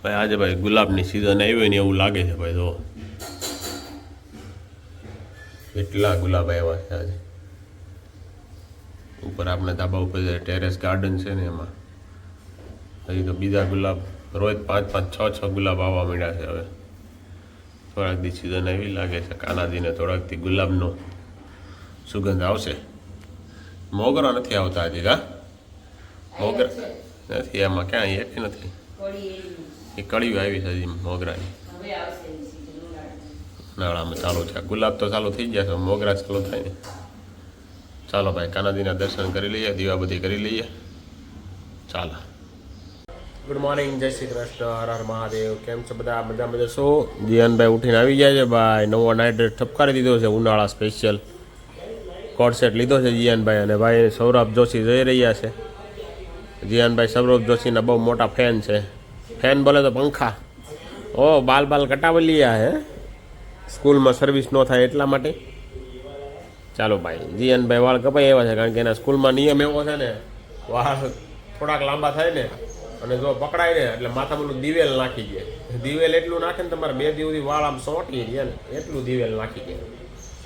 ભાઈ આજે ભાઈ ગુલાબની સિઝન આવી હોય ને એવું લાગે છે ભાઈ. જો કેટલા ગુલાબ આવ્યા છે આજે. ઉપર આપણે ધાબા ઉપર ટેરેસ ગાર્ડન છે ને એમાં હજી તો બીજા ગુલાબ રોજ 5-5, 6-6 ગુલાબ આવવા માંડ્યા છે. હવે થોડાક દી સિઝન એવી લાગે છે કાનાજીને થોડાકથી ગુલાબનો સુગંધ આવશે. મોગરા નથી આવતા હજી. હા મોગરા નથી એમાં ક્યાં એક નથી. એ કળીઓ આવી છે હજી મોગરાની. ઉનાળામાં ચાલુ છે. ગુલાબ તો ચાલુ થઈ ગયા છે, મોગરા ચાલુ થાય ને. ચાલો ભાઈ કાનાજીના દર્શન કરી લઈએ, દીવાબત્તી કરી લઈએ. ચાલો. ગુડ મોર્નિંગ, જય શ્રી કૃષ્ણ, હર હર મહાદેવ. કેમ છો બધા? બધા શું? જીયાનભાઈ ઉઠીને આવી ગયા છે ભાઈ. નવો નાઇટ ડ્રેસ ઠપકારી દીધો છે, ઉનાળા સ્પેશિયલ કોટ સેટ લીધો છે જીયાનભાઈ. અને ભાઈ સૌરભ જોશી જઈ રહ્યા છે. જીયાનભાઈ સૌરભ જોશીના બહુ મોટા ફેન છે. ફેન બોલે તો પંખા. ઓ બાલ કટાવી લીયા હે. સ્કૂલમાં સર્વિસ ન થાય એટલા માટે. ચાલો ભાઈ, જીયાનભાઈ વાળ કપાઈ એવા છે કારણ કે એના સ્કૂલમાં નિયમ એવો છે ને, વાળ થોડાક લાંબા થાય ને અને જો પકડાય ને એટલે માથામાં દિવેલ નાખી દે. દિવેલ એટલું નાખે ને તમારે 2 દિવસ સુધી વાળ આમ સોટી ગયા ને એટલું દિવેલ નાખી દે.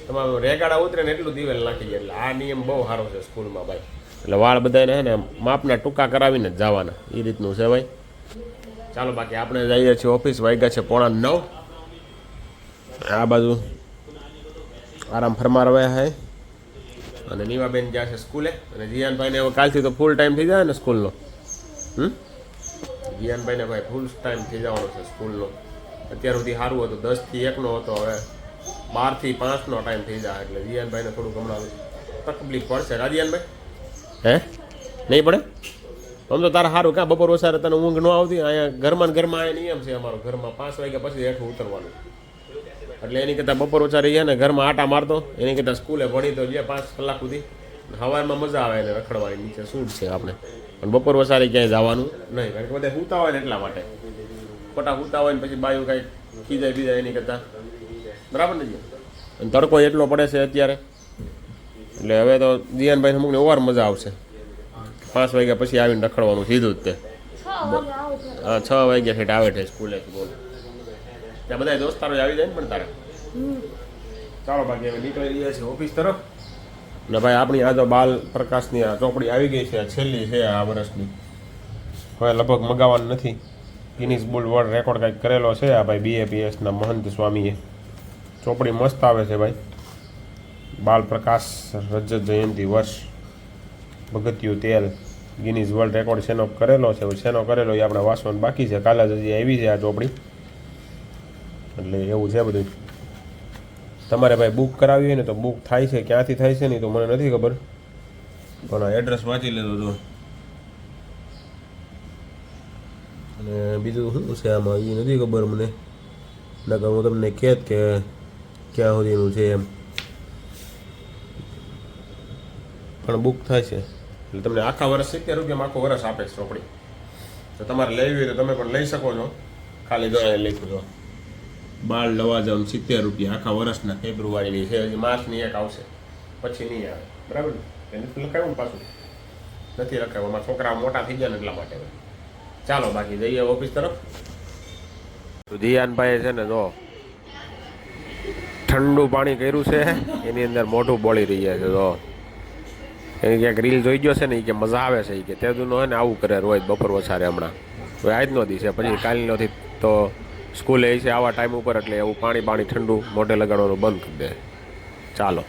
તમારું રેગાડા ઉતરે ને એટલું દિવેલ નાખી દે. એટલે આ નિયમ બહુ સારો છે સ્કૂલમાં ભાઈ. એટલે વાળ બધાને હે ને માપના ટૂંકા કરાવીને જ જવાના, એ રીતનું છે ભાઈ. ચાલો બાકી આપણે જઈએ છીએ ઓફિસ. વાગ્યા છે 8:45. આ બાજુ આરામ ફરમા રહ્યા છે અને નીવાબેન ગયા છે સ્કૂલે. અને જીયાનભાઈને હવે કાલથી તો ફૂલ ટાઈમ થઈ જાય ને સ્કૂલનો. જીયાનભાઈને ભાઈ ફૂલ ટાઈમ થઈ જવાનો છે સ્કૂલનો. અત્યાર સુધી સારું હતું, 10 થી 1નો હતો, હવે 12 થી 5નો ટાઈમ થઈ જાય. એટલે જીયાનભાઈને થોડુંક હમણાં તકલીફ પડશે. જીયાનભાઈ હે નહીં પડે આમ તો તારે સારું. ક્યાં બપોર ઓછા તને ઊંઘ ન આવતી? અહીંયા ઘરમાં અહીંયા નિયમ છે અમારો. ઘરમાં 5 વાગ્યા પછી હેઠું ઉતરવાનું. એટલે એની કરતાં બપોર ઓછા રહી જાય ને ઘરમાં આટા મારતો, એની કરતાં સ્કૂલે ભણી તો જે 5 કલાક સુધી હવારમાં મજા આવે એને રખડવાની. નીચે સૂટ છે આપણે, પણ બપોર વસારે ક્યાંય જવાનું નહીં કારણ કે બધા સૂતા હોય ને એટલા માટે. ખોટા સૂતા હોય ને પછી બાયું કાંઈ ખીજાય બીજાય એની કરતાં બરાબર ને. અને તડકો એટલો પડે છે અત્યારે એટલે હવે તો જીયાનભાઈ અમુકને ઓવાર મજા આવશે. 5 વાગ્યા પછી આવીને રખડવાનું સીધું જ તે. હા 6 વાગ્યા ઠેઠ આવે છે સ્કૂલેથી. બોલ ત્યાં બધા દોસ્તારો આવી જાય ને પણ તારે. ચાલો બાકી હવે નીકળી રહ્યા છીએ ઓફિસ તરફ. ને ભાઈ આપણી આ તો બાલ પ્રકાશની આ ચોપડી આવી ગઈ છે, આ છેલ્લી છે આ વર્ષની. હવે લગભગ મગાવવાનું નથી. ગિનીસ વર્લ્ડ રેકોર્ડ કંઈક કરેલો છે આ ભાઈ BAPSના મહંત સ્વામીએ. ચોપડી મસ્ત આવે છે ભાઈ. બાલ પ્રકાશ રજત જયંતિ વર્ષ ભગત્યું તેલ ગિનીસ વર્લ્ડ રેકોર્ડ શેનો કરેલો છે. શેનો કરેલો એ આપણે વાંચવાનું બાકી છે. કાલે જ હજી આવી છે આ ચોપડી. એટલે એવું છે બધું. તમારે ભાઈ બુક કરાવી હોય ને તો બુક થાય છે. ક્યાંથી થાય છે નહીં તો મને નથી ખબર, પણ આ એડ્રેસ વાંચી લેતો હતો. અને બીજું શું છે આમાં એ નથી ખબર મને. નકર હું તમને કહેત કે ક્યાં સુધીનું છે એમ. પણ બુક થાય છે એટલે તમને આખા વર્ષ 70 રૂપિયામાં આખું વર્ષ આપે છે ચોપડી. તો તમારે લેવી હોય તો તમે પણ લઈ શકો છો. ખાલી જો લખ્યું છો બાળ લવાજમ 70 રૂપિયા આખા વર્ષના. ફેબ્રુઆરીની છે, હજી માર્ચની એક આવશે, પછી નહીં આવે. બરાબર ને? એને લખાવ્યું ને પાછું નથી લખાવ્યું. અમારા છોકરા મોટા થઈ ગયા ને એટલા માટે. ચાલો બાકી જઈએ ઓફિસ તરફ. જીયાનભાઈ છે ને જો ઠંડુ પાણી કર્યું છે, એની અંદર મોઢું બોળી રહ્યા છે. જો એની ક્યાંક રીલ જોઈ ગયો છે ને, એ કે મજા આવે છે. એ કે તેદુનો હોય ને આવું કરે રોજ બપોર વસારે. હમણાં હવે આજનો દી છે, પછી કાલનોથી તો સ્કૂલે એ છે આવા ટાઈમ ઉપર. એટલે એવું પાણી ઠંડુ મોઢે લગાડવાનું બંધ કરી દે. ચાલો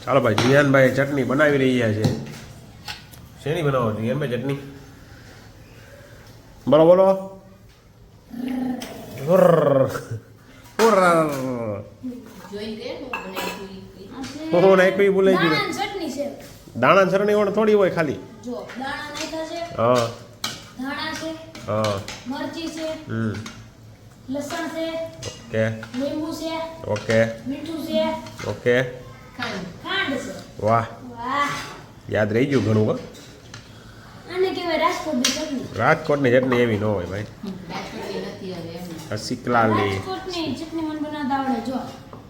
ચાલો ભાઈ. જીયાનભાઈ ચટણી બનાવી રહ્યા છે. શેની બનાવો જીયાનભાઈ ચટણી? બોલો બોલો. હું નાખી ભૂલાઈ ગયું. દાણા ચટણી વણ થોડી હોય ખાલી. હા હા મરચી છે, લસણ છે, ઓકે લીંબુ છે, ઓકે મીઠું છે, ઓકે ખાંડ છે. વાહ વાહ, યાદ રહી ગયું ઘણું. હો આને કહેવાય રાજકોટની ચટણી. રાજકોટની ચટણી એવી ન હોય ભાઈ. સિકલાલની ચટણી મને બનાવતા આવડે જો.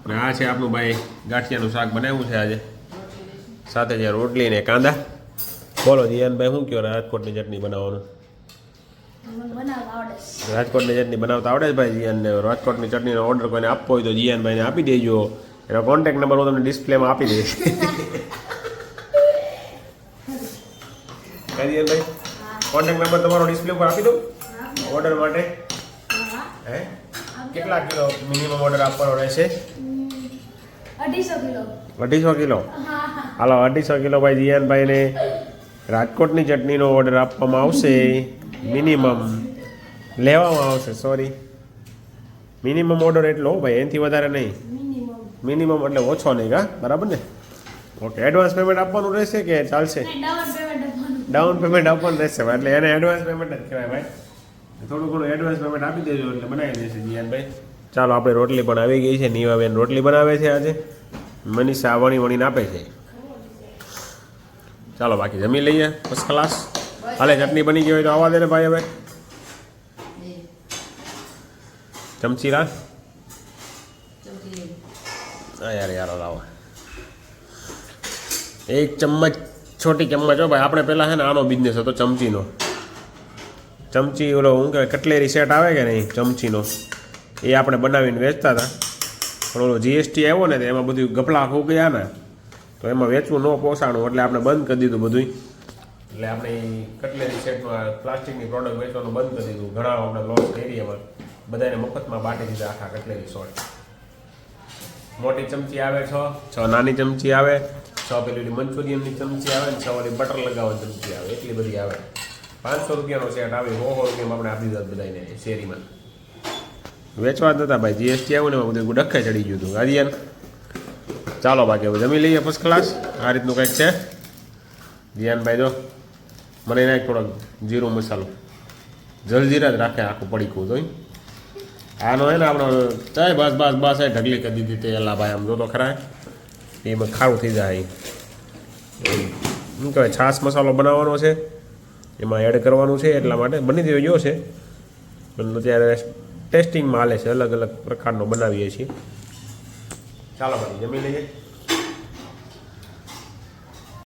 અને આ છે આપણું ભાઈ ગાંઠિયાનું શાક બનાવ્યું છે આજે, સાથે જે રોટલી ને કાંદા. બોલો જીયાનભાઈ, શું કહો રાજકોટની ચટણી બનાવવાનું? મને બનાવતા આવડે છે. રાજકોટની ચટણી બનાવતા આવડે છે ભાઈ જીયાનને. રાજકોટની ચટણીનો ઓર્ડર કોઈને આપવો હોય તો જીયાનભાઈને આપી દેજો. એનો કોન્ટેક્ટ નંબર હું તમને ડિસ્પ્લેમાં આપી દઈશ. જીયાનભાઈ, કોન્ટેક્ટ નંબર તમારો ડિસ્પ્લે પર આપી દઉં ઓર્ડર માટે. હે કેટલા કિલો મિનિમમ ઓર્ડર આપવાનો રહેશે? 250 કિલો. 250 કિલો? હાલો 250 કિલો ભાઈ જીયાનભાઈને રાજકોટની ચટણીનો ઓર્ડર આપવામાં આવશે. મિનિમમ લેવામાં આવશે, સોરી મિનિમમ ઓર્ડર એટલો ભાઈ, એનાથી વધારે નહીં. મિનિમમ એટલે ઓછો નહીં, કા બરાબર ને? ઓકે, એડવાન્સ પેમેન્ટ આપવાનું રહેશે કે ચાલશે? ડાઉન પેમેન્ટ આપવાનું રહેશે ભાઈ, એટલે એને એડવાન્સ પેમેન્ટ જ કહેવાય ભાઈ. થોડું ઘણું એડવાન્સ પેમેન્ટ આપી દેજો એટલે બનાવી દેશે જીયાનભાઈ. ચાલો, આપણે રોટલી પણ આવી ગઈ છે. નીવાબેન રોટલી બનાવે છે આજે, મનીષા વણીને આપે છે. ચાલો બાકી જમી લઈએ ફર્સ્ટ ક્લાસ. હાલે ચટણી બની ગઈ હોય તો આવવા દે ને ભાઈ. હવે ચમચી રાખ. હા યાર લાવો એક ચમચ, છોટી ચમચ હો ભાઈ. આપણે પહેલાં છે ને આનો બિઝનેસ હતો ચમચીનો. ચમચી ઓલો શું કહેવાય કટલેરી સેટ આવે કે નહીં ચમચીનો, એ આપણે બનાવીને વેચતા હતા. પણ ઓલો જીએસટી આવ્યો ને તો એમાં બધું ગફલા ખો ગયા ને, તો એમાં વેચવું ન પોસાણું એટલે આપણે બંધ કરી દીધું બધું. એટલે આપણે કટલેરી સેટમાં પ્લાસ્ટિકની પ્રોડક્ટ વેચવાનું બંધ કરી દીધું. ઘણા આપણે લોસ એરિયામાં બધાને મફતમાં બાંટી દીધા આખા કટલેરી શોર્ટ. મોટી ચમચી આવે 6 નાની ચમચી આવે 6 પેલી મંચુરિયનની ચમચી આવે ને 6 ઓલી બટર લગાવવાની ચમચી આવે, એટલી બધી આવે. 500 રૂપિયાનો સેટ આવે, 100 રૂપિયામાં આપણે આપી દીધા બધાને શેરીમાં. વેચવા જ નતા ભાઈ, જીએસટી આવ્યું ને એમાં બધું ડખે ચડી ગયું હતું ગાદિયાન. ચાલો બાકી હવે જમી લઈએ ફર્સ્ટ ક્લાસ. આ રીતનું કંઈક છે. જીયાનભાઈ જો મને નાખ થોડોક જીરું મસાલો, જલજીરા જ રાખે આખું પડીકું તો. આનો હે ને આપણો ચાય બસ ઢગલી કરી દીધી તેલા ભાઈ. આમ જો તો ખરા એમાં ખારું થઈ જાય. શું કહેવાય છાશ મસાલો બનાવવાનો છે, એમાં એડ કરવાનું છે, એટલા માટે બની ગયો છે. પણ અત્યારે ટેસ્ટિંગમાં હાલે છે, અલગ અલગ પ્રકારનો બનાવીએ છીએ. ચાલો ભાઈ જમી લઈએ.